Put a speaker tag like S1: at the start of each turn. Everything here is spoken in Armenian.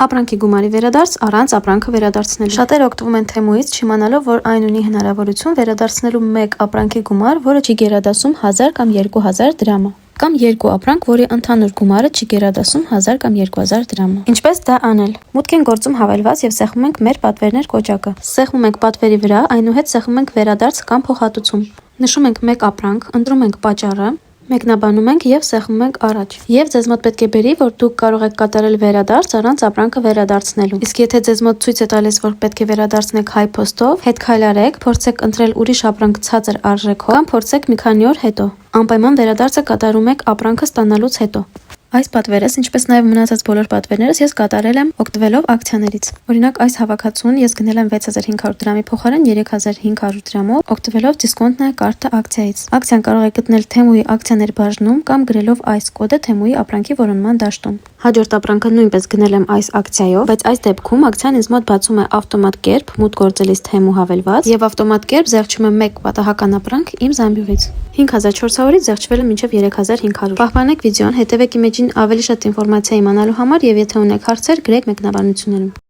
S1: Ապրանքի գումարի վերադարձ առանց ապրանքը վերադարձնելու։ Շատերը օգտվում են Թեմուից, չիմանալով, որ այն ունի հնարավորություն վերադարձնելու մեկ ապրանքի գումար, որը չի գերադասում 1000 կամ 2000 դրամը, կամ երկու ապրանք, որի ընդհանուր գումարը չի գերադասում 1000 կամ 2000 դրամը։ Ինչպես դա անել։ Մուտք ենք գործում հավելված եւ սեղմում ենք մեր պատվերներ կոճակը։ Սեղմում ենք պատվերի վրա, այնուհետ սեղմում ենք վերադարձ կամ փոխհատուցում։ Նշում ենք մեկ ապրանք, ընտրում ենք պատճառը, մեկնաբանում ենք եւ սեղմում ենք առաջ։ Եվ ձեզ մոտ պետք է բերի, որ դուք կարող եք կատարել վերադարձ առանց ապրանքը վերադարձնելու։ Իսկ եթե ձեզ մոտ ցույց է տալիս, որ պետք է վերադարձնեք հայ փոստով, հետ քայլարեք, փորձեք ընտրել ուրիշ ապրանք ցածր արժեքով, կամ փորձեք մի քանի օր հետո։ Անպայման վերադարձը կատարում եք ապրանքը ստանալուց հետո։ Այս պատվերս, ինչպես նաև մնացած բոլոր պատվերներս ես կատարել եմ օգտվելով ակցիաներից։ Օրինակ, այս հավաքածուն ես գնել եմ 6500 դրամի փոխարեն 3500 դրամով, օգտվելով դիսկոնտնա կարտը ակցիայից։ Ակցիան կարող եք գտնել Թեմուի ակցիաներ բաժնում կամ գրելով այս կոդը Թեմուի ապրանքի որոնման դաշտում։ Հաջորդ ապրանքը նույնպես գնել եմ այս ակցիայով, բայց այս դեպքում ակցիան ինձ մոտ բացում է ավտոմատ կերպ մուտք գործելիս Թեմու հավելված եւ ավտոմատ կերպ զեղչում է մեկ պատահական ապրանք իմ զամբյուղից։ 5400-ից զեղչվել է մինչև 3500։ Պահպանեք վիդեոն, հետևեք իմիջին ավելի շատ ինֆորմացիա իմանալու համար եւ եթե ունեք հարցեր, գրեք մեկնաբանություններում։